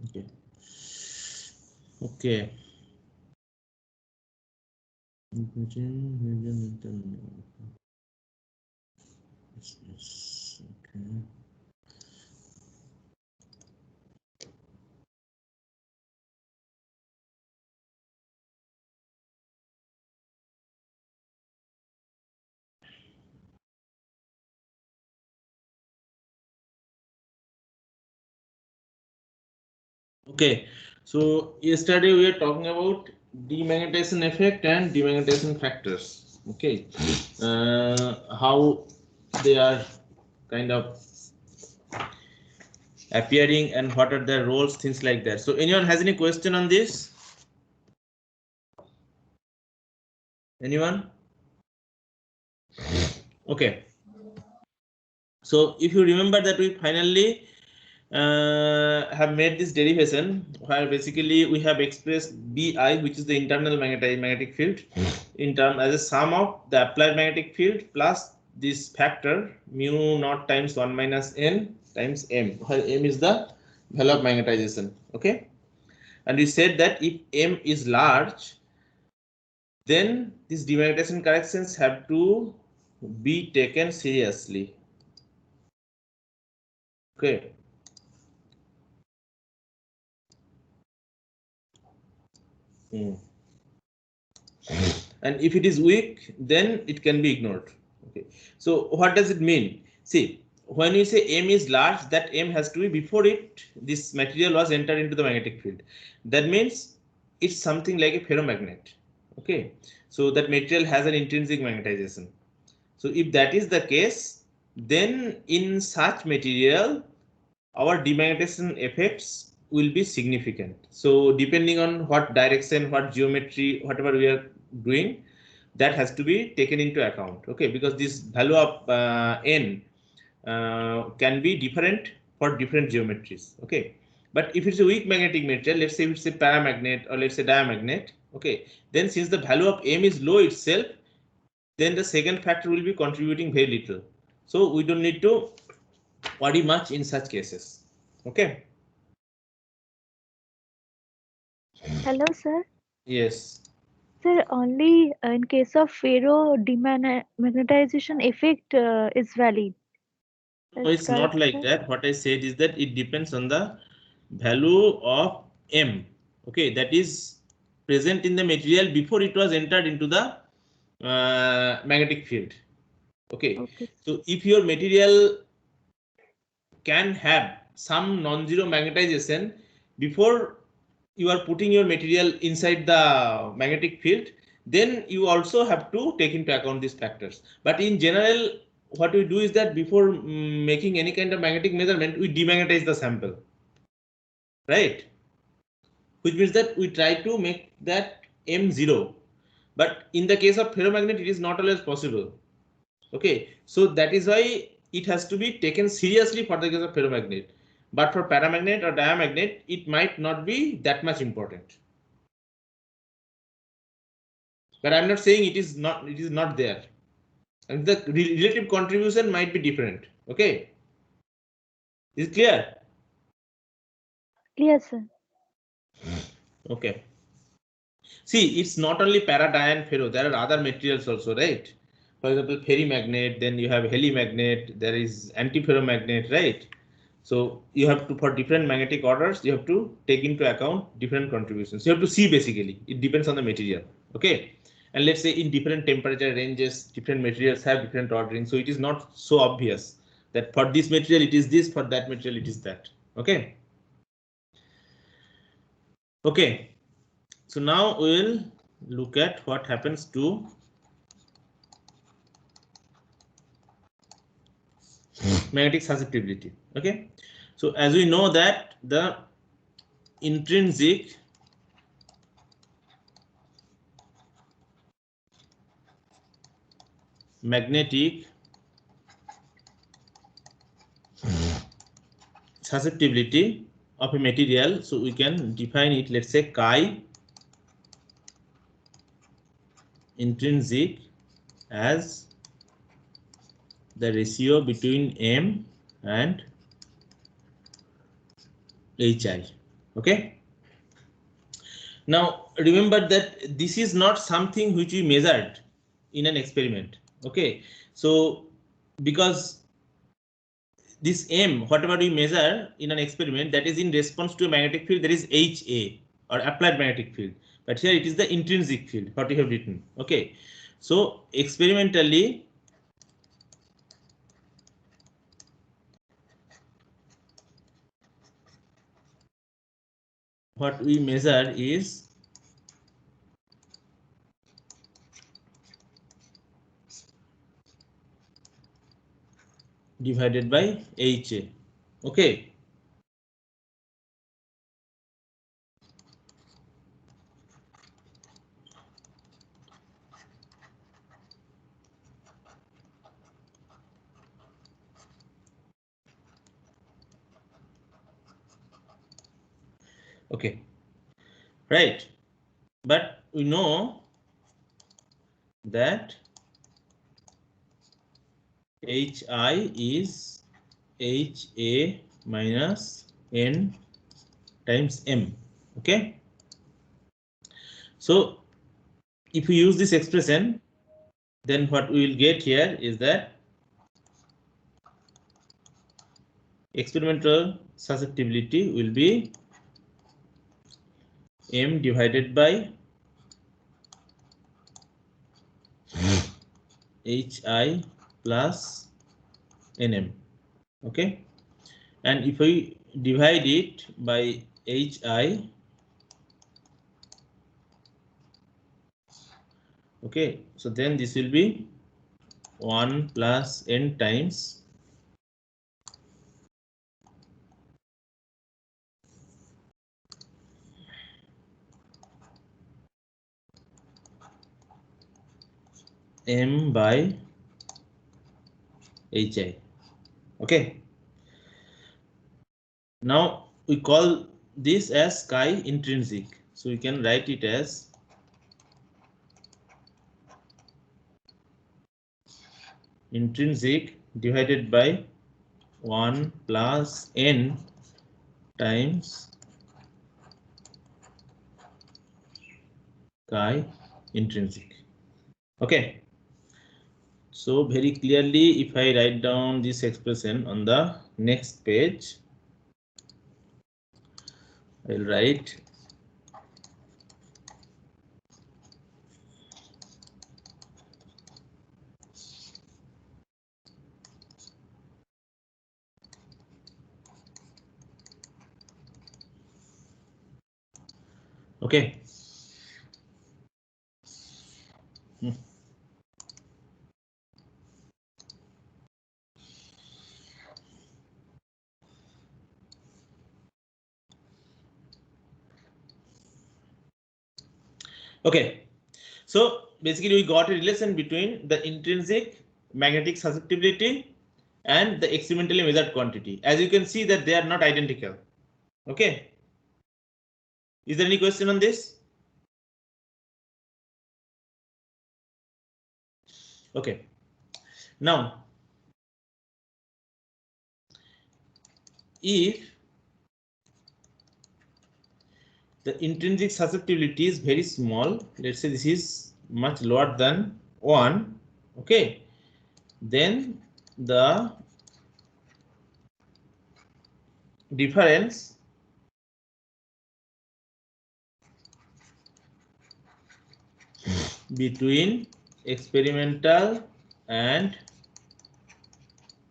Okay. Okay. Okay. Okay, so yesterday we were talking about demagnetization effect and demagnetization factors. Okay, how they are kind of appearing and what are their roles, things like that. So, anyone has any question on this? Anyone? Okay. So, if you remember that we finally have made this derivation where basically we have expressed Bi, which is the internal magnetic field, in term as a sum of the applied magnetic field plus this factor mu naught times 1 minus n times m, where m is the value of magnetization. Okay, and we said that if m is large, then these demagnetization corrections have to be taken seriously. Okay. And if it is weak, then it can be ignored. Okay, so what does it mean? See, when you say m is large, that m has to be before it this material was entered into the magnetic field. That means it's something like a ferromagnet. Okay, so that material has an intrinsic magnetization. So if that is the case, then in such material our demagnetization effects will be significant. So depending on what direction, what geometry, whatever we are doing, that has to be taken into account. Okay, because this value of n can be different for different geometries. Okay, but if it's a weak magnetic material, let's say it's a paramagnet or let's say diamagnet. Okay, then since the value of m is low itself, then the second factor will be contributing very little. So we don't need to worry much in such cases. Okay. Hello, sir. Yes. Sir, only in case of ferro demagnetization effect is valid. No, That's it's not correct, like sir. that. What I said is that it depends on the value of M. Okay, that is present in the material before it was entered into the magnetic field. Okay, Okay. so if your material can have some non-zero magnetization before you are putting your material inside the magnetic field, then you also have to take into account these factors. But in general, what we do is that before making any kind of magnetic measurement, we demagnetize the sample, right? Which means that we try to make that m zero. But in the case of ferromagnet, it is not always possible. Okay, so that is why it has to be taken seriously for the case of ferromagnet. But for paramagnet or diamagnet, it might not be that much important. But I'm not saying it is not there. And the relative contribution might be different. Okay, is it clear? Yes, sir. Okay. See, it's not only para, di, and ferro. There are other materials also, right? For example, ferrimagnet. Then you have helimagnet. There is antiferromagnet, right? So you have to, for different magnetic orders, you have to take into account different contributions. You have to see basically. It depends on the material. Okay. And let's say in different temperature ranges, different materials have different ordering. So it is not so obvious that for this material it is this, for that material it is that. Okay. Okay. So now we'll look at what happens to magnetic susceptibility. Okay, so as we know that the intrinsic magnetic susceptibility of a material, so we can define it, let's say chi intrinsic as the ratio between m and hi. Okay. Now remember that this is not something which we measured in an experiment. Okay, so because this M, whatever we measure in an experiment, that is in response to a magnetic field, that is HA or applied magnetic field. But here it is the intrinsic field, what we have written. Okay, so experimentally, what we measure is divided by HA. Okay. Okay, right. But we know that HI is HA minus N times M. Okay. So if we use this expression, then what we will get here is that experimental susceptibility will be M divided by HI plus NM. Okay, and if we divide it by HI, okay, so then this will be 1 plus N times M by HI. Okay, now we call this as chi intrinsic, so we can write it as intrinsic divided by 1 plus N times chi intrinsic. Okay, so very clearly, if I write down this expression on the next page, I'll write okay. Okay, so basically we got a relation between the intrinsic magnetic susceptibility and the experimentally measured quantity. As you can see that they are not identical. Okay, is there any question on this? Okay, now if the intrinsic susceptibility is very small, let's say this is much lower than 1, okay, then the difference between experimental and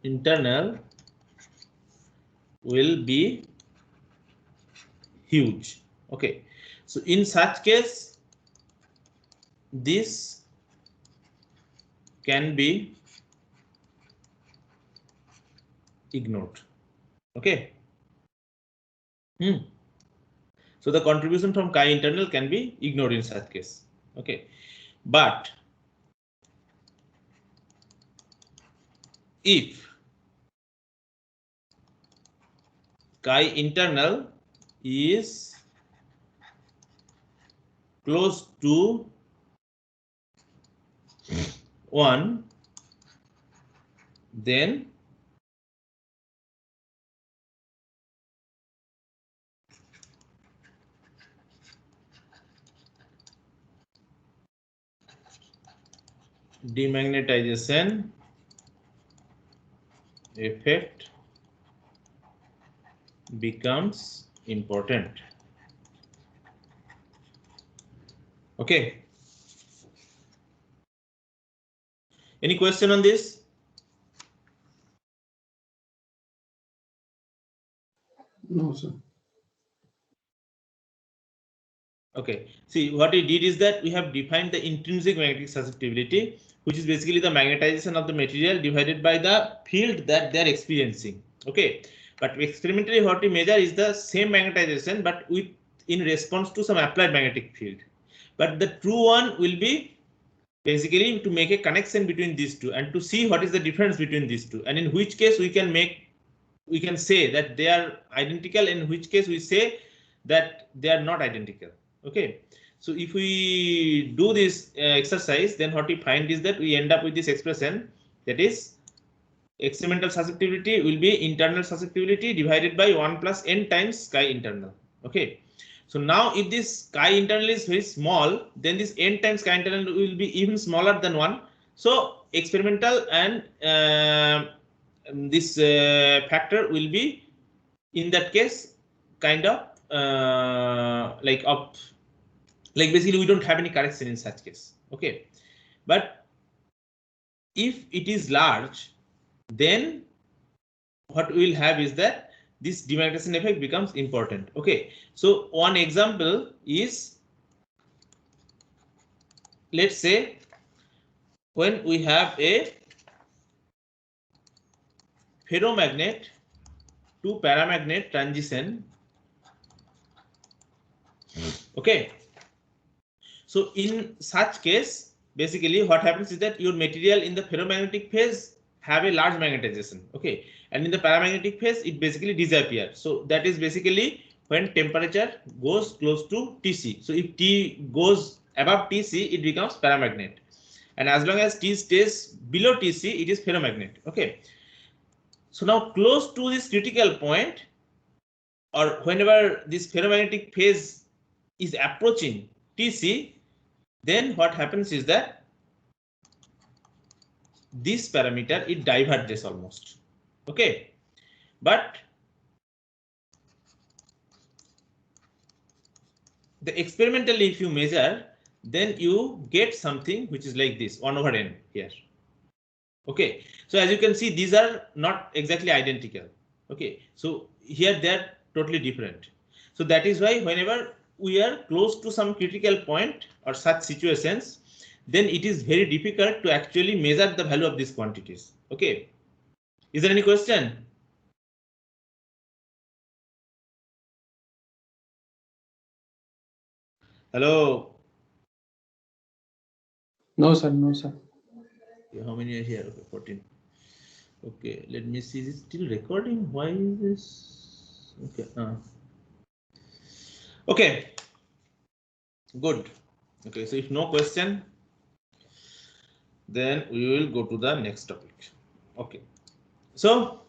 internal will be huge. Okay, so in such case this can be ignored. Okay. So the contribution from chi internal can be ignored in such case. Okay, but if chi internal is close to 1, then demagnetization effect becomes important. Okay. Any question on this? No, sir. Okay, see what we did is that we have defined the intrinsic magnetic susceptibility, which is basically the magnetization of the material divided by the field that they are experiencing. Okay, but experimentally what we measure is the same magnetization but with in response to some applied magnetic field. But the true one will be basically to make a connection between these two and to see what is the difference between these two, and in which case we can say that they are identical, in which case we say that they are not identical. Okay, so if we do this exercise, then what we find is that we end up with this expression, that is experimental susceptibility will be internal susceptibility divided by 1 plus n times chi internal. Okay, so now if this chi internal is very small, then this n times chi internal will be even smaller than 1. So experimental and this factor will be in that case kind of like basically we don't have any correction in such case. Okay, but if it is large, then what we will have is that this demagnetization effect becomes important. Okay, so one example is, let's say when we have a ferromagnet to paramagnet transition. Okay, so in such case, basically what happens is that your material in the ferromagnetic phase have a large magnetization. Okay, and in the paramagnetic phase it basically disappears. So that is basically when temperature goes close to Tc. So if T goes above Tc, it becomes paramagnet, and as long as T stays below Tc, it is ferromagnet. Okay, so now close to this critical point, or whenever this ferromagnetic phase is approaching Tc, then what happens is that this parameter it diverges almost. Okay, but the experimentally if you measure, then you get something which is like this 1 over n here. Okay, so as you can see, these are not exactly identical. Okay, so here they are totally different. So that is why whenever we are close to some critical point or such situations, then it is very difficult to actually measure the value of these quantities. Okay, is there any question? Hello. No, sir. No, sir. Okay, how many are here? Okay, 14. Okay, let me see. Is it still recording? Why is this? Okay. Okay. Good. Okay, so if no question, then we will go to the next topic. Okay, so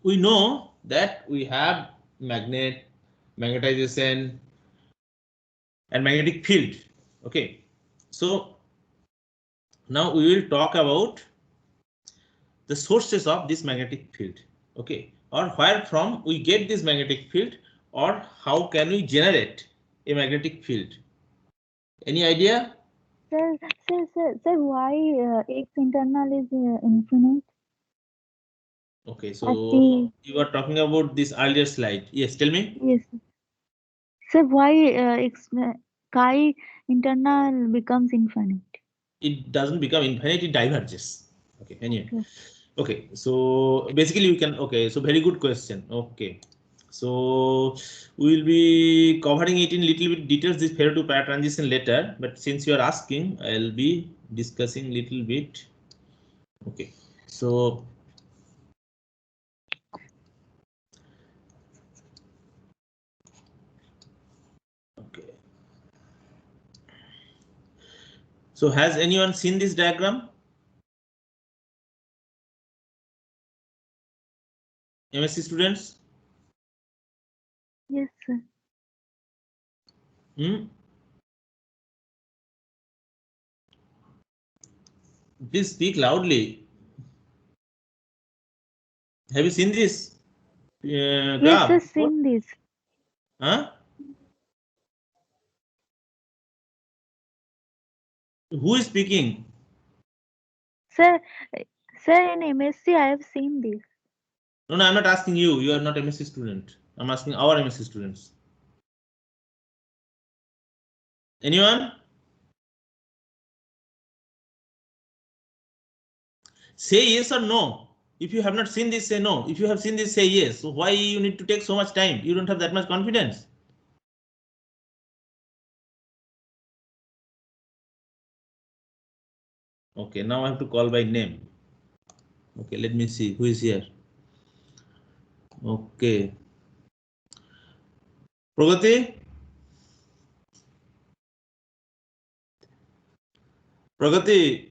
we know that we have magnetization and magnetic field. Okay, so now we will talk about the sources of this magnetic field. Okay, or where from we get this magnetic field, or how can we generate a magnetic field? Any idea? Sir, why X internal is infinite? Okay, At so the you are talking about this earlier slide. Yes, tell me. yes, sir. Why chi internal becomes infinite? It doesn't become infinite, it diverges. Okay, anyway. Okay. Okay, so basically you can, okay, so very good question. Okay, so we will be covering it in little bit details, this ferro to para transition later, but since you are asking, I'll be discussing little bit. Okay, so okay, so has anyone seen this diagram? MSc students? Yes, sir. Hmm? Please speak loudly. Have you seen this Yes, graph? sir, seen this. Huh? Who is speaking? Sir, sir, in MSc, I have seen this. No, no, I'm not asking you. You are not MSc student. I'm asking our MSc students. Anyone? Say yes or no. If you have not seen this, say no. If you have seen this, say yes. So why you need to take so much time? You don't have that much confidence. Okay, now I have to call by name. Okay, let me see who is here. Okay. Pragati? Pragati,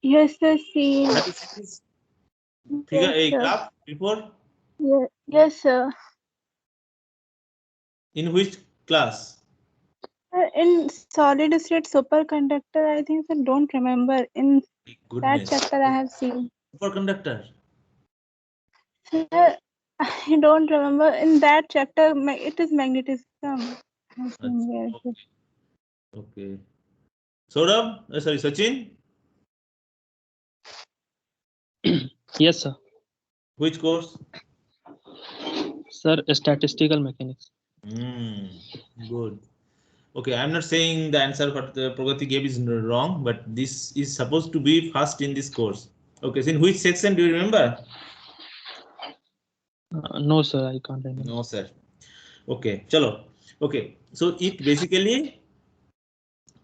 Yes, sir. See. have you seen this figure Yes, a sir. graph before? Yes, sir. In which class? In solid state superconductor, I think I don't remember. In that Goodness. chapter, I have seen. Superconductor. Sir, I don't remember. In that chapter, it is magnetism. I think, yes, sir. Okay. Saurabh? Sorry, Sachin? Yes, sir. Which course? Sir, statistical mechanics. Good. Okay, I'm not saying the answer what the Pragati gave is wrong, but this is supposed to be first in this course. Okay, so in which section do you remember? No, sir, I can't remember. No, sir. Okay, chalo. Okay, so it basically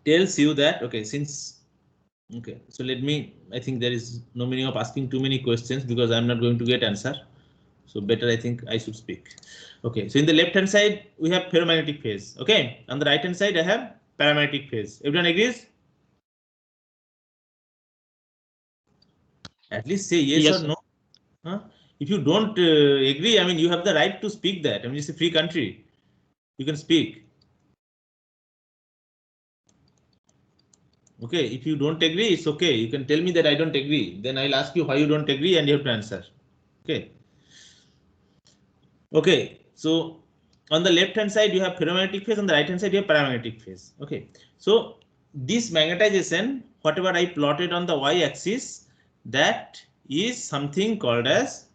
tells you that, okay, since, okay, so let me, I think there is no meaning of asking too many questions because I'm not going to get answer. So better, I think I should speak. Okay, so in the left hand side, we have ferromagnetic phase. Okay, on the right hand side, I have paramagnetic phase. Everyone agrees? At least say yes, Yes, or sir. no. Huh? If you don't agree, I mean, you have the right to speak that. I mean, it's a free country. You can speak. Okay, if you don't agree, it's okay. You can tell me that I don't agree. Then I'll ask you why you don't agree and you have to answer. Okay. Okay, so on the left hand side, you have ferromagnetic phase. On the right hand side, you have paramagnetic phase. Okay, so this magnetization, whatever I plotted on the y axis, that is something called as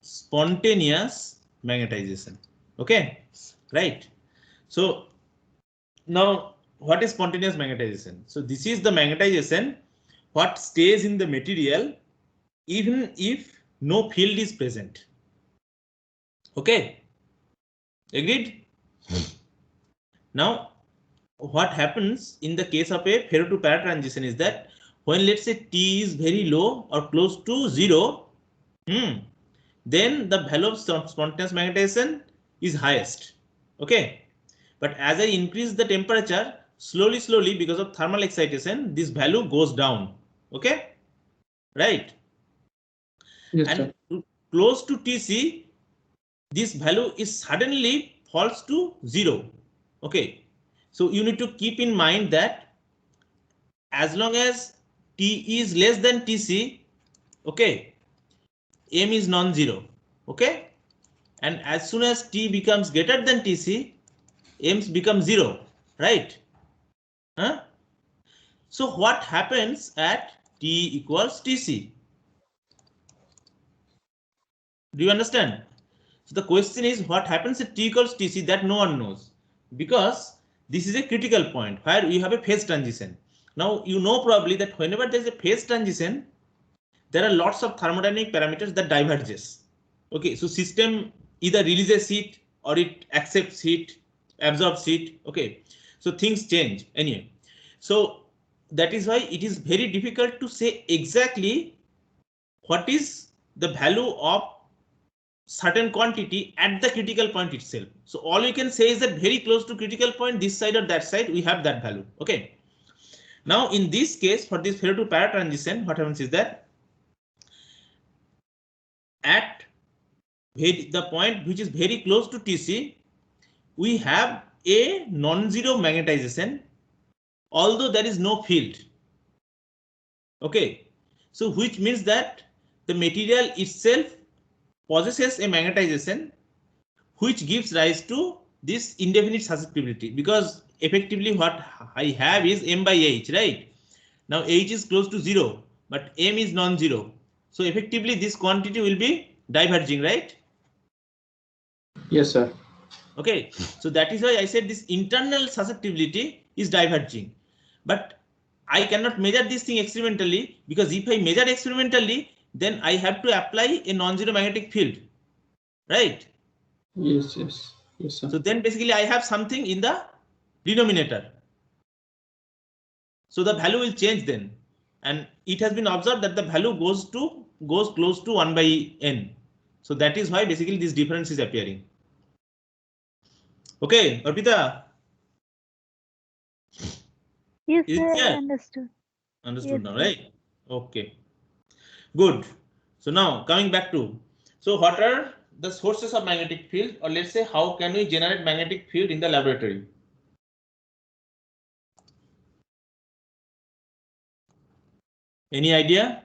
spontaneous magnetization. Okay, right. So now what is spontaneous magnetization? So this is the magnetization what stays in the material even if no field is present. Okay, agreed? Now what happens in the case of a ferro to para transition is that when let's say T is very low or close to 0, then the value of spontaneous magnetization is highest. Okay, but as I increase the temperature, slowly because of thermal excitation, this value goes down. Okay, right? Yes, And sir. close to Tc, this value is suddenly falls to 0. Okay, so you need to keep in mind that as long as T is less than Tc, okay, M is non-zero. Okay, and as soon as T becomes greater than Tc, M's become 0, right? Huh? So what happens at T equals Tc? Do you understand? So the question is what happens at T equals Tc, that no one knows, because this is a critical point where you have a phase transition. Now you know probably that whenever there is a phase transition, there are lots of thermodynamic parameters that diverges. Okay, so system either releases heat or it accepts heat, absorbs heat. Okay, so things change anyway. So that is why it is very difficult to say exactly what is the value of certain quantity at the critical point itself. So all you can say is that very close to critical point, this side or that side, we have that value. Okay. Now in this case, for this ferro to para transition, what happens is that at the point which is very close to Tc, we have a non-zero magnetization although there is no field. Okay, so which means that the material itself possesses a magnetization which gives rise to this indefinite susceptibility, because effectively what I have is m by h, right? Now h is close to 0, but m is non-zero. So effectively this quantity will be diverging, right? Yes, sir. Okay, so that is why I said this internal susceptibility is diverging. But I cannot measure this thing experimentally, because if I measure experimentally, then I have to apply a non-zero magnetic field, right? Yes, yes, yes, sir. So then basically I have something in the denominator. So the value will change then. And it has been observed that the value goes close to 1 by n. So that is why basically this difference is appearing. Okay, Arpita? Yes, Is it sir, I clear? understood. Understood Yes, now, sir. right? Okay, good. So now coming back to, so what are the sources of magnetic field, or let's say how can we generate magnetic field in the laboratory? Any idea?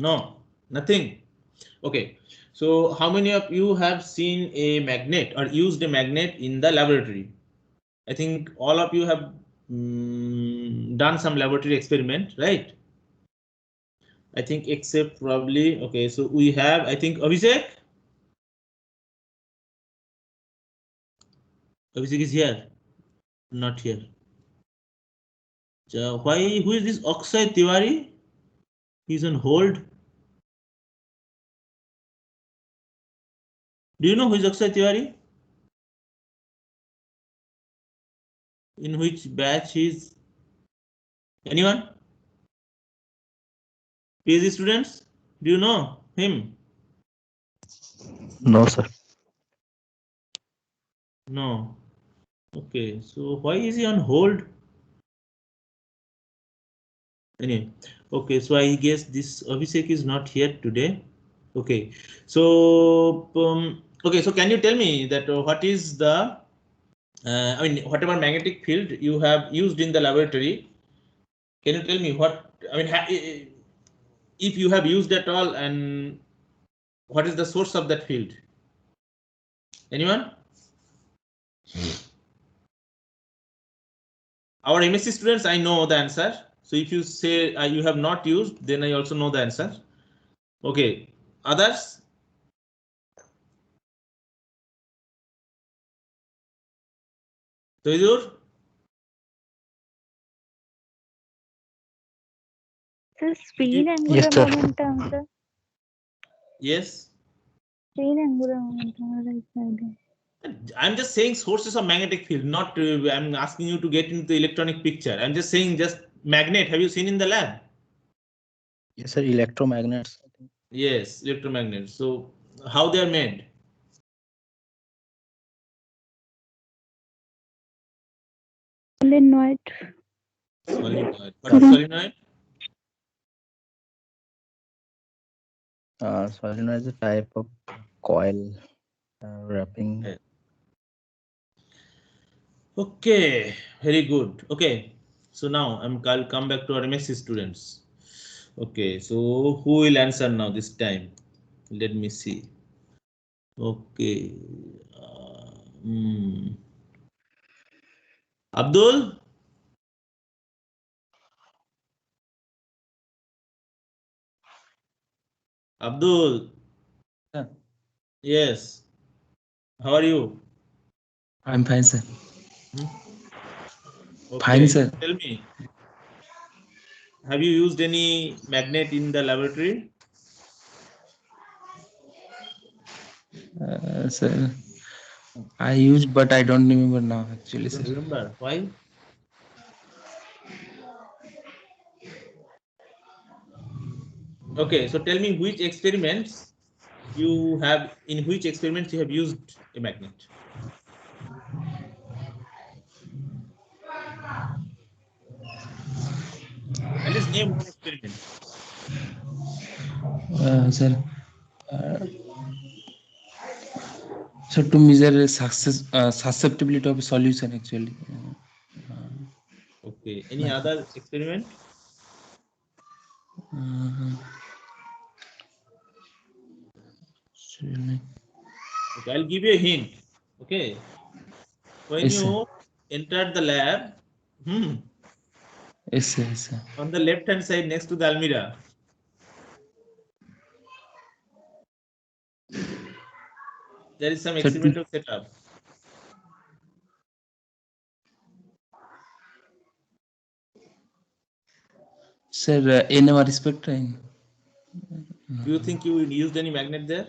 No, nothing. Okay, so how many of you have seen a magnet or used a magnet in the laboratory? I think all of you have done some laboratory experiment, right? I think except probably, okay, so we have, I think Abhishek. Abhishek is here, not here. Why, who is this Akshay Tiwari? He's on hold. Do you know who is Akshay Tiwari? In which batch is? Anyone? PhD students? Do you know him? No, sir. No. Okay, so why is he on hold? Anyway, okay, so I guess this Abhishek is not here today. Okay, so okay, so can you tell me that what is the I mean, whatever magnetic field you have used in the laboratory, can you tell me what, I mean, if you have used at all, and what is the source of that field? Anyone? Our MSc students, I know the answer. So if you say you have not used, then I also know the answer. Okay, others? Toidur? Sir, spin you- angular Yes, sir. momentum, sir. Yes. Spin angular momentum, right idea. I'm just saying sources of magnetic field, not I'm asking you to get into the electronic picture. I'm just saying just magnet. Have you seen in the lab? Yes, sir. Electromagnets. Yes, electromagnets. So how they are made? Solenoid. Solenoid. What is solenoid? Solenoid is a type of coil wrapping. Yeah. Okay, very good. Okay, so now I'll come back to our MSc students. Okay, so who will answer now this time? Let me see. Okay. Abdul? Abdul? Sir. Yes. How are you? I'm fine, sir. Okay. Fine, sir. Tell me, have you used any magnet in the laboratory? Sir, I used, but I don't remember now, actually, You sir. don't remember? Why? Okay, so tell me which experiments you have, in which experiments you have used a magnet? At least name one experiment. Sir, so to measure susceptibility of a solution actually. Okay. Any other experiment? Okay, I'll give you a hint. Okay. When Yes, sir. you enter the lab, Yes, sir. Yes, sir. on the left hand side next to the almirah, there is some Sir, experimental setup. Sir, NMR spectrum. Do you think you used any magnet there?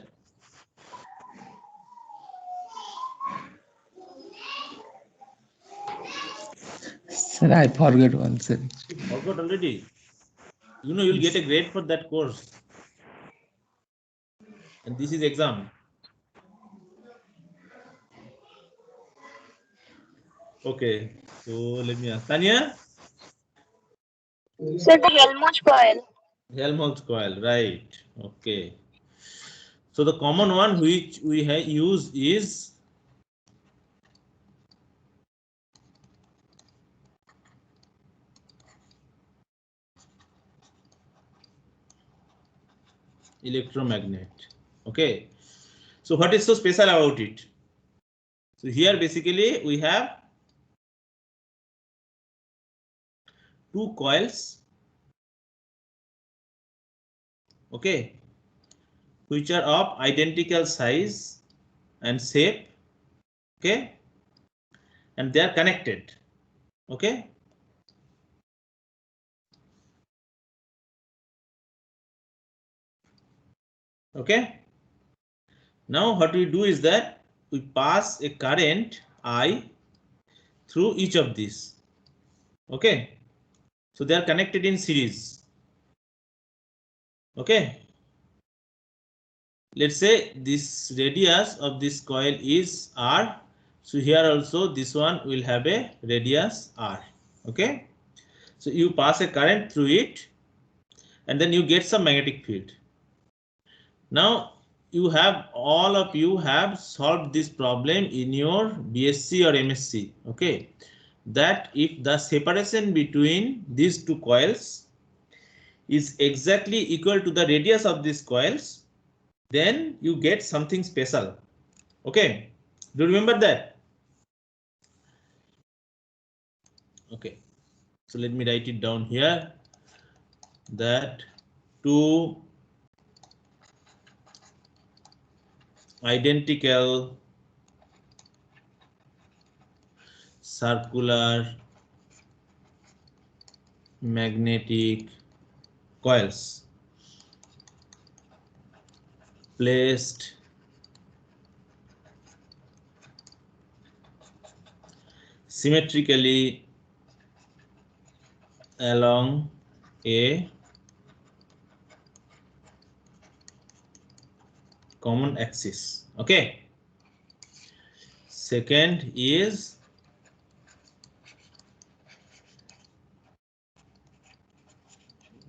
Sir, I forgot one, sir. You forgot already. You know you'll get a grade for that course. And this is exam. Okay. So let me ask. Tanya? Sir, the Helmholtz coil. Helmholtz coil, right. Okay. So the common one which we use is electromagnet. Okay. So what is so special about it? So here basically we have two coils, okay, which are of identical size and shape, okay, and they are connected, okay. Okay. Now what we do is that we pass a current I through each of these, okay. So they are connected in series, okay. Let's say this radius of this coil is R. So here also this one will have a radius R, okay. So you pass a current through it and then you get some magnetic field. Now all of you have solved this problem in your BSc or MSc, okay, that if the separation between these two coils is exactly equal to the radius of these coils, then you get something special, okay. Do you remember that? Okay, so let me write it down here, that two identical circular magnetic coils placed symmetrically along a common axis, okay. Second is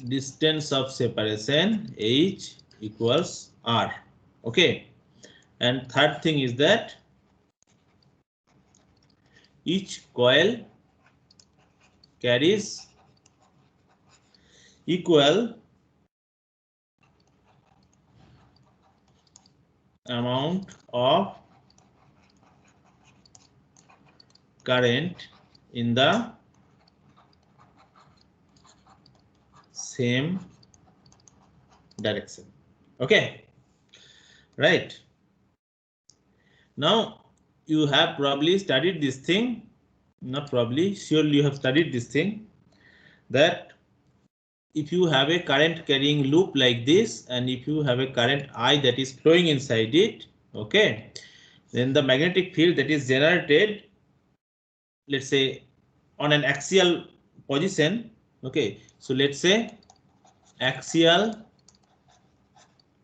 distance of separation h equals r, okay. And third thing is that each coil carries equal amount of current in the same direction, okay, right. Now you have probably studied this thing, not probably, surely you have studied this thing, that if you have a current carrying loop like this and if you have a current I that is flowing inside it, okay, then the magnetic field that is generated, let's say on an axial position, okay, so let's say axial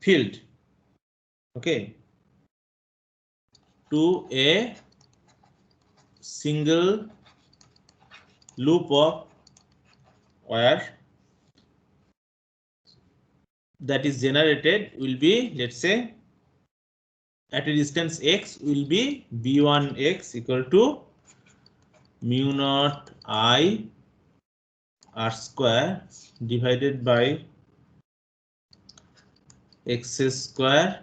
field, okay, to a single loop of wire, that is generated will be, let's say, at a distance x will be b1x equal to mu naught I r square divided by x square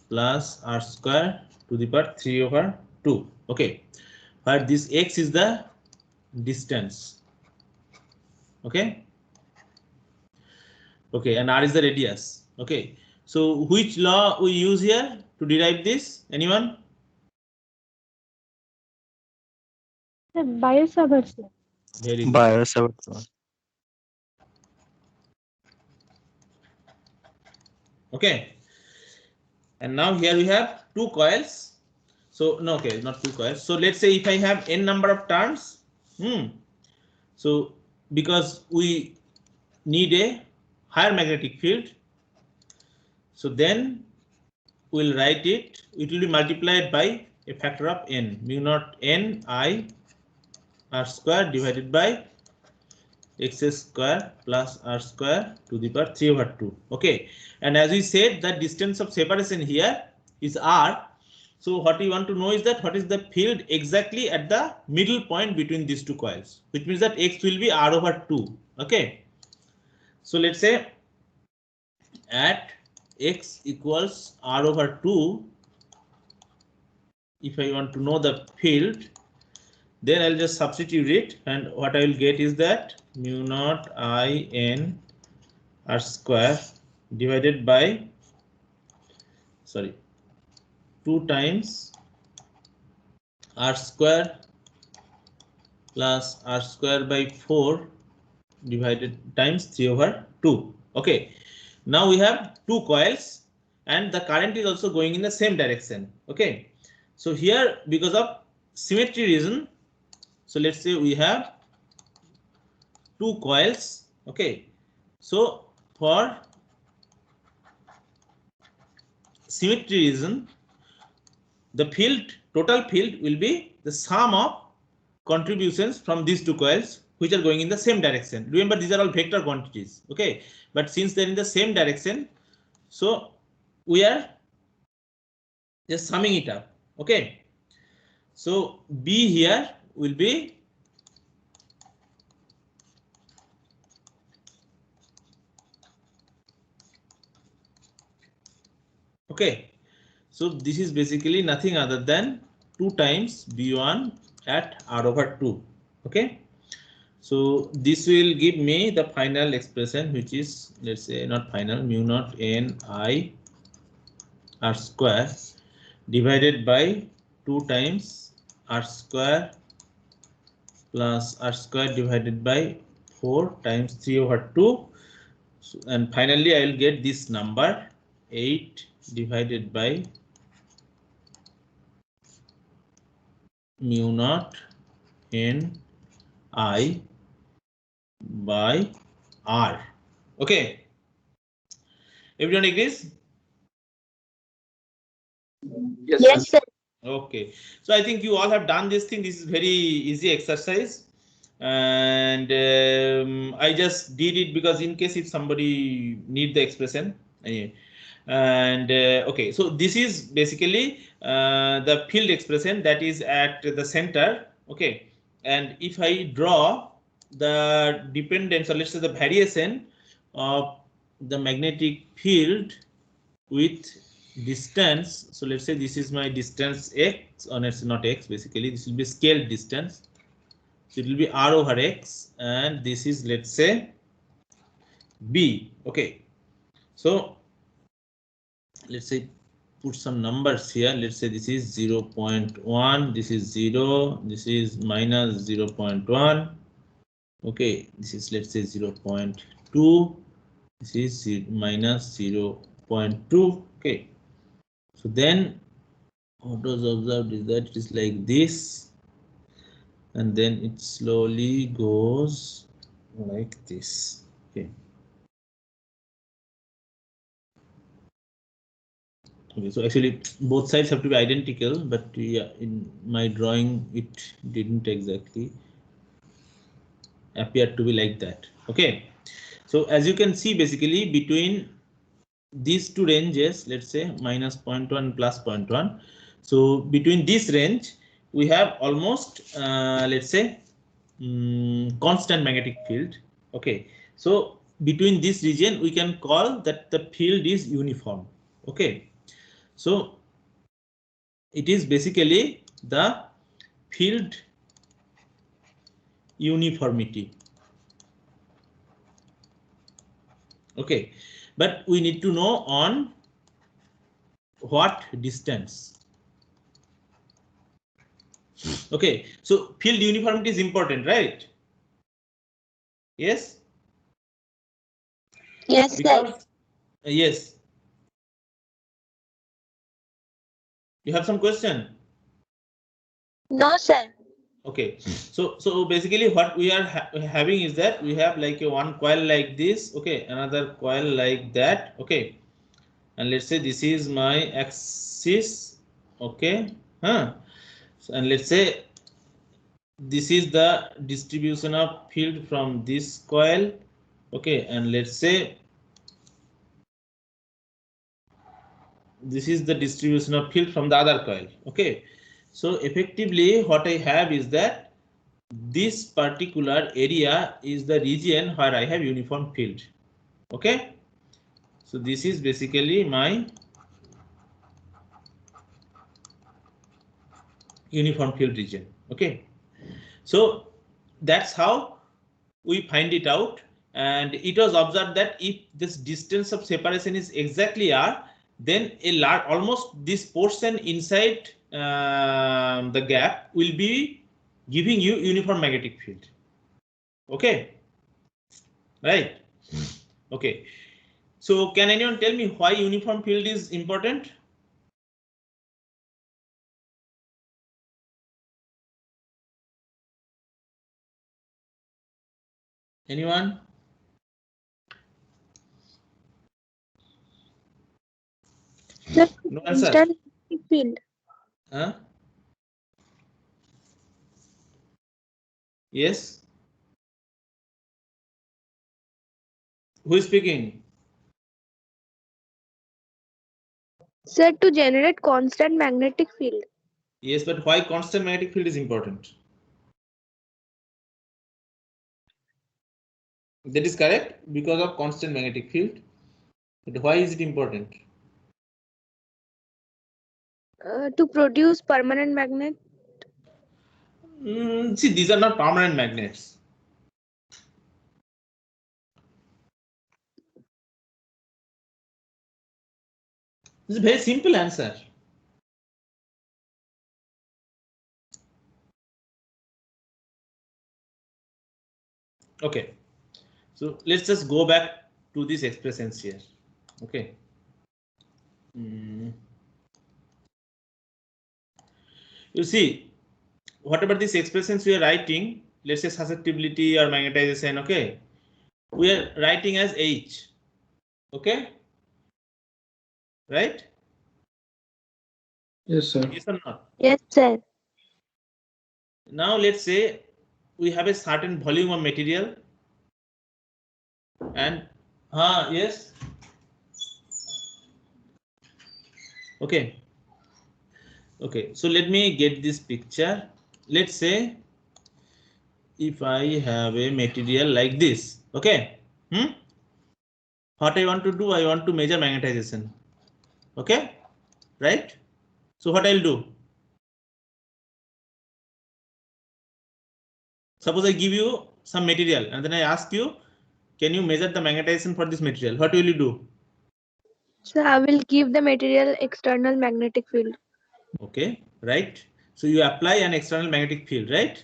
plus r square to the power 3/2. Okay, where this x is the distance. Okay. Okay, and r is the radius. Okay, so which law we use here to derive this? Anyone? Biot-Savart. Very good. Biot-Savart. Okay, and now here we have two coils. So no, okay, not two coils. So let's say if I have n number of turns, so because we need a higher magnetic field, so then we'll write it. It will be multiplied by a factor of n, mu naught n I r square divided by x square plus r square to the power 3/2. Okay, and as we said, the distance of separation here is r. So what we want to know is that what is the field exactly at the middle point between these two coils, which means that x will be r/2. Okay, so let's say at x equals r/2, if I want to know the field, then I'll just substitute it, and what I will get is that mu naught I n r square divided by 2 times r square plus r square by 4 divided times 3/2. Okay, now we have two coils and the current is also going in the same direction. Okay, so here because of symmetry reason, so let's say we have two coils. Okay, so for symmetry reason, the field, total field will be the sum of contributions from these two coils which are going in the same direction. Remember, these are all vector quantities. Okay, but since they're in the same direction, so we are just summing it up. Okay, so B here will be okay. So this is basically nothing other than 2 times B1 at r/2. Okay, so this will give me the final expression, which is, let's say, not final, mu naught n I r square divided by 2 times r square plus r square divided by 4 times 3/2. So, and finally I will get this number 8 divided by mu naught n I by r. Okay, everyone agrees? Yes, sir. Okay, so I think you all have done this thing. This is very easy exercise, and I just did it because in case if somebody need the expression. And okay, so this is basically the field expression that is at the center. Okay, and if I draw the dependence, or let's say the variation of the magnetic field with distance, so let's say this is my distance x, or it's not x, basically this will be scaled distance, so it will be r/x, and this is, let's say, b. Okay, so let's say put some numbers here. Let's say this is 0.1, this is 0, this is minus 0.1. Okay, this is, let's say, 0.2, this is minus 0.2. Okay, so then what was observed is that it is like this, and then it slowly goes like this. Okay. Okay, so actually both sides have to be identical, but yeah, in my drawing it didn't exactly appear to be like that. Okay, so as you can see, basically between these two ranges, let's say minus 0.1 plus 0.1. So between this range, we have almost, let's say, constant magnetic field. Okay, so between this region, we can call that the field is uniform. Okay, so it is basically the field uniformity. Okay, but we need to know on what distance. Okay, so field uniformity is important, right? Yes. Yes, sir. Because yes. You have some question? No, sir. Okay, so basically what we are having is that we have like a one coil like this, okay, another coil like that, okay, and let's say this is my axis, okay, and let's say this is the distribution of field from this coil, okay, and let's say this is the distribution of field from the other coil, okay. So effectively what I have is that this particular area is the region where I have uniform field. Okay, so this is basically my uniform field region. Okay, so that's how we find it out, and it was observed that if this distance of separation is exactly r, then a large almost this portion inside the gap will be giving you uniform magnetic field. Okay, right? Okay, so can anyone tell me why uniform field is important? Anyone? Sir, No answer. constant magnetic field. Huh? Yes. Who is speaking? Sir, to generate constant magnetic field. Yes, but why constant magnetic field is important? That is correct, because of constant magnetic field. But why is it important? To produce permanent magnet. See, these are not permanent magnets. This is a very simple answer. Okay, so let's just go back to these expressions here. Okay. You see, whatever these expressions we are writing, let's say susceptibility or magnetization, okay, we are writing as H. Okay, right? Yes, sir. Yes or not? Yes, sir. Now let's say we have a certain volume of material and yes, okay, so let me get this picture. Let's say if I have a material like this, okay, what I want to do, I want to measure magnetization, okay, right? So what I'll do, suppose I give you some material and then I ask you, can you measure the magnetization for this material? What will you do? So I will give the material external magnetic field. Okay, right? So you apply an external magnetic field, right?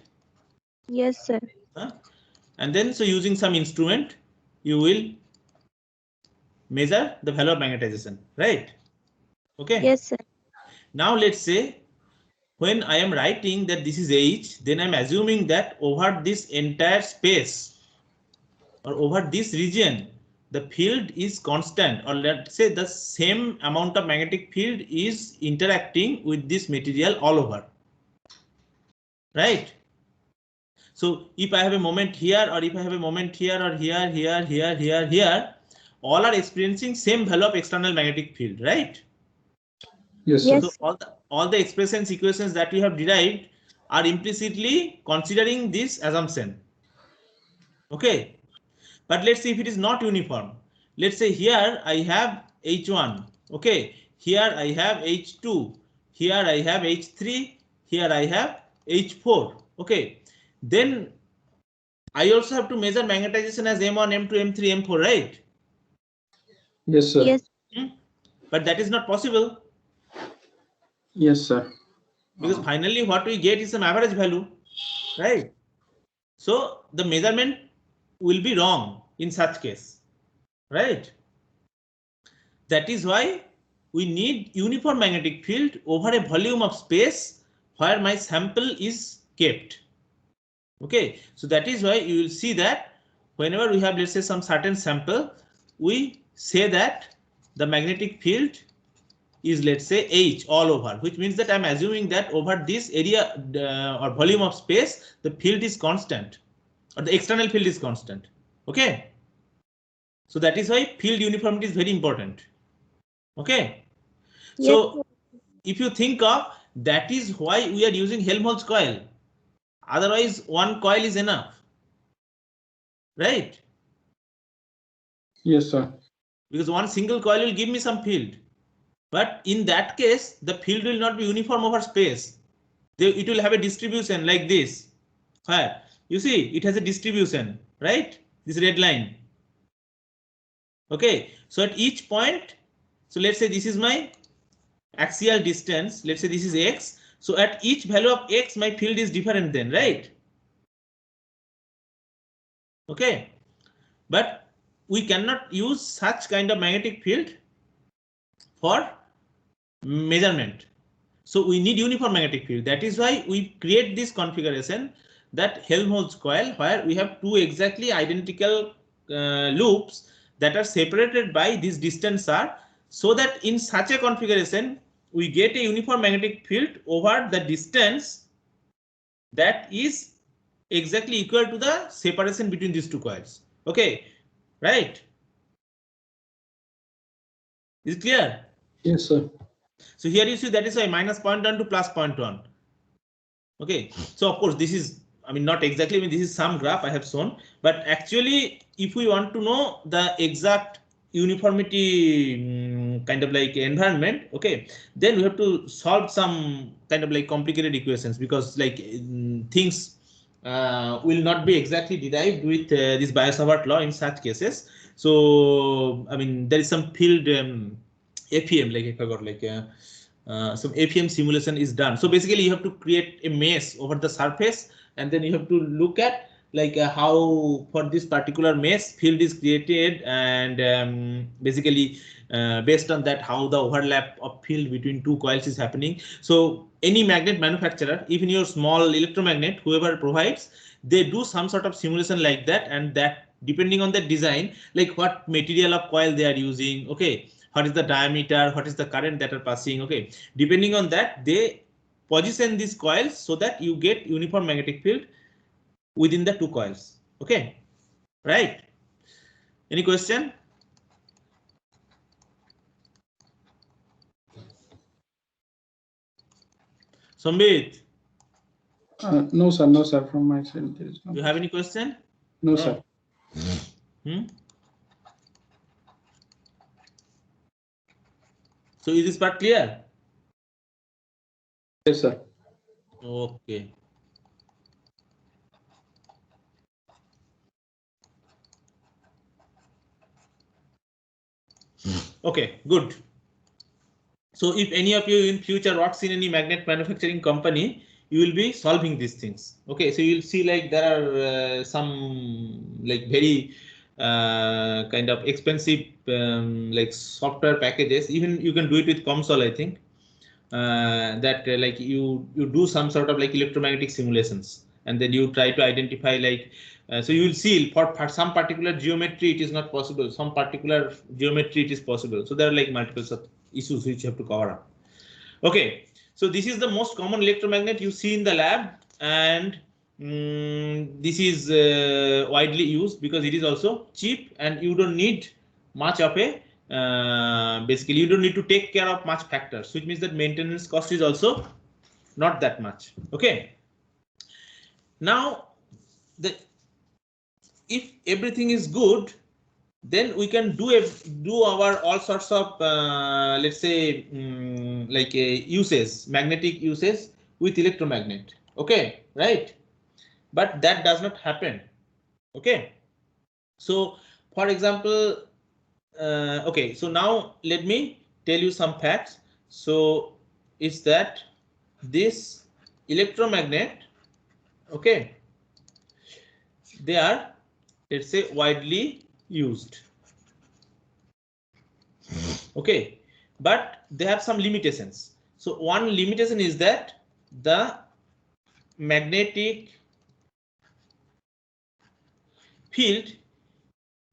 Yes, sir. And then so using some instrument, you will measure the value of magnetization, right? Okay. Yes, sir. Now let's say when I am writing that this is H, then I'm assuming that over this entire space or over this region, the field is constant, or let's say the same amount of magnetic field is interacting with this material all over, right? So if I have a moment here, or if I have a moment here, or here, all are experiencing same value of external magnetic field, right? Yes, sir. Yes. So all the expressions equations that we have derived are implicitly considering this assumption. Okay, but let's see if it is not uniform. Let's say here I have H1. Okay, here I have H2. Here I have H3. Here I have H4. Okay, then I also have to measure magnetization as M1, M2, M3, M4, right? Yes, sir. Yes. But that is not possible Yes, sir. because finally what we get is some average value, right? So the measurement will be wrong in such case, right? That is why we need uniform magnetic field over a volume of space where my sample is kept. Okay, so that is why you will see that whenever we have, let's say, some certain sample, we say that the magnetic field is, let's say, H all over, which means that I'm assuming that over this area or volume of space, the field is constant or the external field is constant. Okay, so that is why field uniformity is very important. Okay, Yes. so if you think of, that is why we are using Helmholtz coil. Otherwise, one coil is enough, right? Yes, sir. Because one single coil will give me some field. But in that case, the field will not be uniform over space. It will have a distribution like this. Where you see it has a distribution, right? This red line. Okay, so at each point, so let's say this is my axial distance. Let's say this is x. So at each value of x, my field is different then, right? Okay, but we cannot use such kind of magnetic field for measurement. So we need uniform magnetic field. That is why we create this configuration, that Helmholtz coil, where we have two exactly identical loops that are separated by this distance r, so that in such a configuration we get a uniform magnetic field over the distance that is exactly equal to the separation between these two coils. Okay, right? Is it clear? Yes, sir. So here you see that is why minus 0.1 to plus 0.1. Okay, so of course this is, I mean, not exactly, I mean, this is some graph I have shown, but actually if we want to know the exact uniformity kind of like environment, okay, then we have to solve some kind of like complicated equations, because like things will not be exactly derived with this Biot-Savart law in such cases. So I mean, there is some field FEM, like I forgot, like some FEM simulation is done. So basically you have to create a mesh over the surface, and then you have to look at like how for this particular mesh field is created, and basically based on that how the overlap of field between two coils is happening. So any magnet manufacturer, even your small electromagnet, whoever provides, they do some sort of simulation like that, and that depending on the design, like what material of coil they are using, okay, what is the diameter, what is the current that are passing, okay, depending on that they position these coils so that you get uniform magnetic field within the two coils. Okay, right? Any question? Sambit, No, sir. No, sir. From my side, there is no. you have any question? No, sir. So is this part clear? Yes, sir. Okay. Okay, good. So if any of you in future works in any magnet manufacturing company, you will be solving these things. Okay, so you'll see like there are some like very kind of expensive like software packages. Even you can do it with COMSOL, I think. That like you do some sort of like electromagnetic simulations, and then you try to identify like so you will see for some particular geometry it is not possible, some particular geometry it is possible. So there are like multiple issues which you have to cover up. Okay, so this is the most common electromagnet you see in the lab, and this is widely used because it is also cheap and you don't need much of a basically you don't need to take care of much factors, which means that maintenance cost is also not that much. Okay. Now, if everything is good, then we can do our all sorts of let's say like a uses, magnetic uses with electromagnet. Okay, right? But that does not happen. Okay. So, for example, okay. So now let me tell you some facts. So it's that this electromagnet, okay, they are, let's say, widely used. Okay, but they have some limitations. So one limitation is that the magnetic field,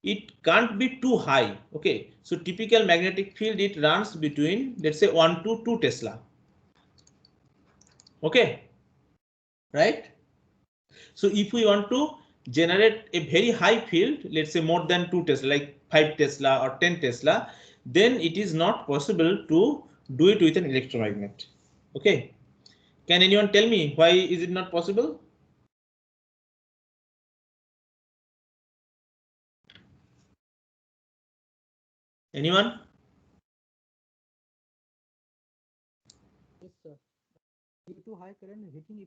it can't be too high. Okay, so typical magnetic field, it runs between, let's say, 1 to 2 Tesla. Okay, right? So if we want to generate a very high field, let's say more than 2 Tesla, like 5 Tesla or 10 Tesla, then it is not possible to do it with an electromagnet. Okay, can anyone tell me why is it not possible? Anyone?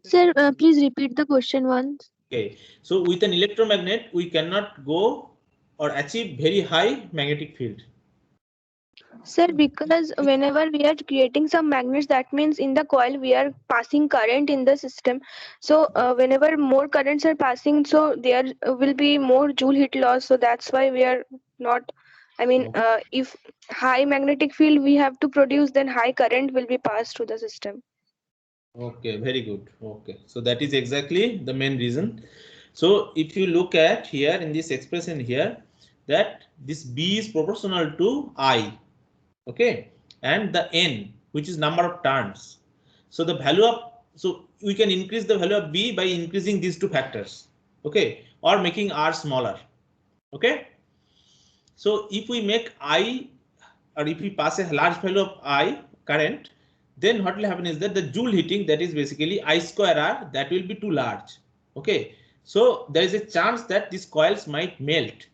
Sir, please repeat the question once. Okay, so with an electromagnet, we cannot go or achieve very high magnetic field. Sir, because whenever we are creating some magnets, that means in the coil we are passing current in the system. So whenever more currents are passing, so there will be more joule heat loss. So that's why we are not. I mean, if high magnetic field we have to produce, then high current will be passed through the system. Okay, very good. Okay, so that is exactly the main reason. So if you look at here in this expression here, that this B is proportional to I, okay, and the N, which is number of turns. So the value of, so we can increase the value of B by increasing these two factors, okay, or making R smaller, okay. So if we make I, or if we pass a large value of I current, then what will happen is that the joule heating, that is basically I square R, that will be too large. Okay, so there is a chance that these coils might melt,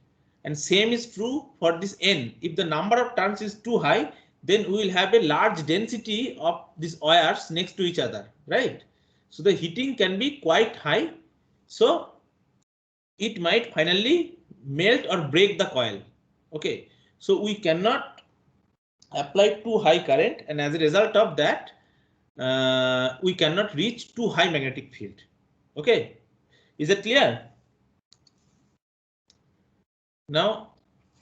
and same is true for this N. If the number of turns is too high, then we will have a large density of these wires next to each other, right? So the heating can be quite high, so it might finally melt or break the coil. Okay, so we cannot apply too high current, and as a result of that, we cannot reach too high magnetic field. Okay, is that clear? Now,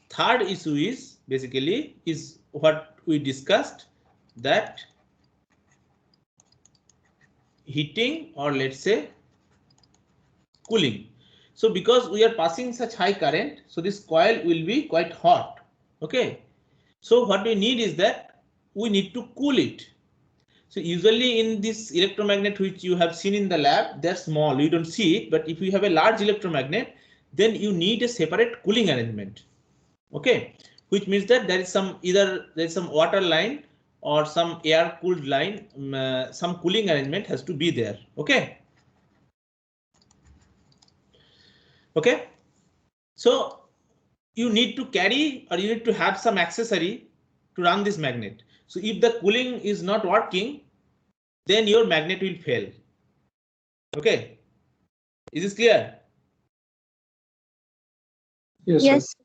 third issue is basically is what we discussed, that heating, or let's say cooling. So because we are passing such high current, so this coil will be quite hot. Okay, so what we need is that we need to cool it. So usually in this electromagnet which you have seen in the lab, they're small, you don't see it, but if you have a large electromagnet, then you need a separate cooling arrangement. Okay, which means that there is some, either there is some water line or some air cooled line, some cooling arrangement has to be there. Okay. Okay, so you need to carry, or you need to have some accessory to run this magnet. So if the cooling is not working, then your magnet will fail. Okay, is this clear? Yes, Yes. sir.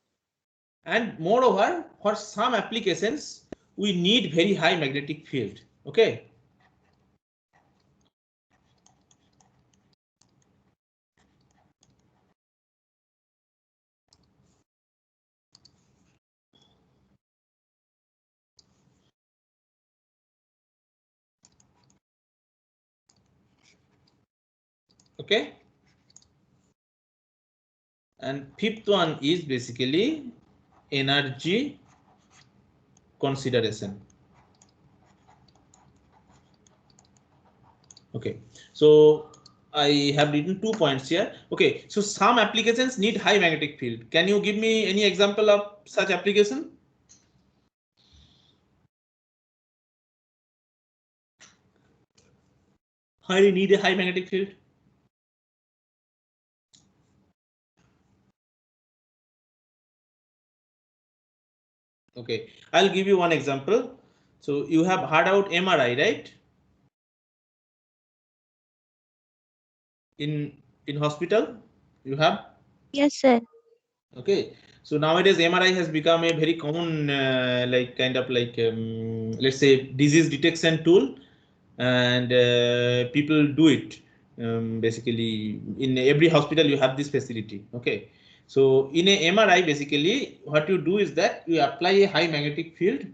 And moreover, for some applications, we need very high magnetic field. Okay. Okay. And fifth one is basically energy consideration. Okay, so I have written 2 points here. Okay, so some applications need high magnetic field. Can you give me any example of such application? How do you need a high magnetic field? Okay, I'll give you one example. So you have heard about MRI, right? In hospital, you have? Yes, sir. Okay, so nowadays MRI has become a very common like kind of like let's say disease detection tool, and people do it. Basically, in every hospital you have this facility. Okay, so in a MRI, basically what you do is that you apply a high magnetic field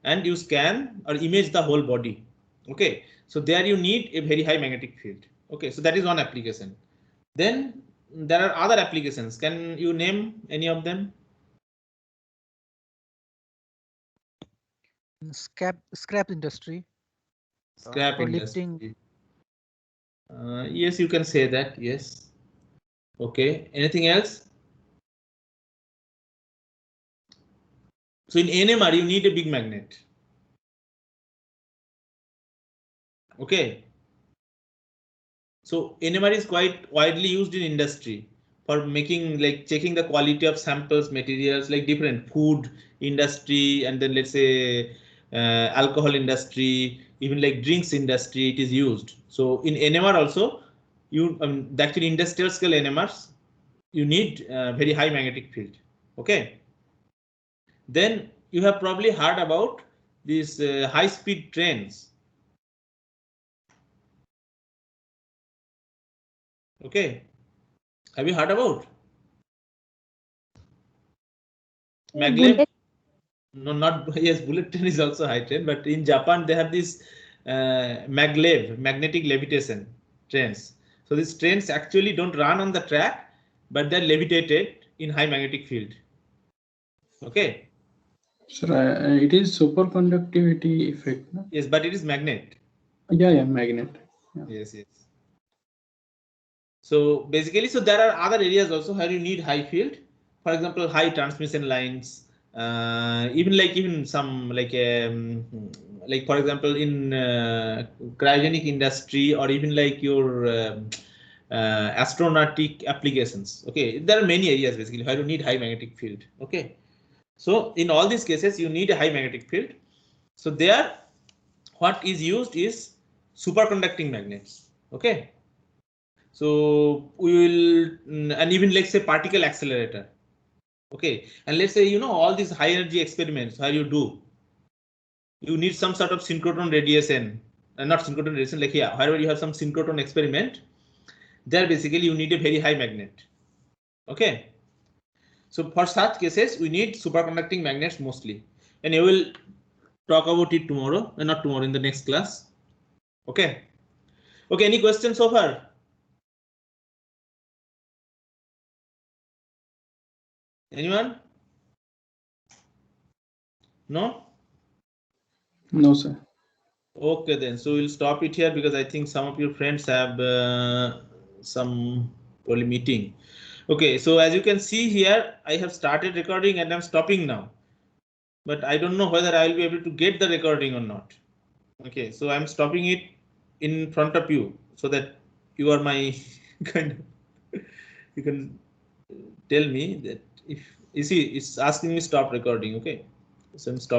and you scan or image the whole body. Okay, so there you need a very high magnetic field. Okay, so that is one application. Then there are other applications. Can you name any of them? Scrap industry. Scrap For industry. lifting. Yes, you can say that. Yes. Okay. Anything else? So in NMR, you need a big magnet. Okay. So NMR is quite widely used in industry for making like checking the quality of samples, materials like different food industry, and then let's say alcohol industry, even like drinks industry, it is used. So in NMR also, you actually industrial scale NMRs, you need very high magnetic field. Okay. Then you have probably heard about these high speed trains. Okay. Have you heard about maglev? Bullet. No, not yes. Bullet train is also high train, but in Japan they have this maglev, magnetic levitation trains. So these trains actually don't run on the track, but they're levitated in high magnetic field. Okay. Sir, it is superconductivity effect. No? Yes, but it is magnet. Yeah, magnet. Yeah. Yes. So basically, so there are other areas also where you need high field. For example, high transmission lines, even some like for example in cryogenic industry, or even like your astronautic applications. Okay, there are many areas basically where you need high magnetic field. Okay, so in all these cases you need a high magnetic field. So there, what is used is superconducting magnets. Okay. So we will, and even let's say particle accelerator. Okay, and let's say all these high energy experiments where you need some sort of synchrotron radiation, and not synchrotron radiation, like here, wherever you have some synchrotron experiment, there basically you need a very high magnet. Okay, so for such cases we need superconducting magnets mostly, and you will talk about it tomorrow, and not tomorrow, in the next class. Okay. Okay, any questions so far? Anyone? No? No, sir. Okay, then. So we'll stop it here because I think some of your friends have some probably meeting. Okay, so as you can see here, I have started recording and I'm stopping now. But I don't know whether I will be able to get the recording or not. Okay, so I'm stopping it in front of you so that you are my kind of, you can tell me that if you see it's asking me stop recording. Okay, so I'm stopping.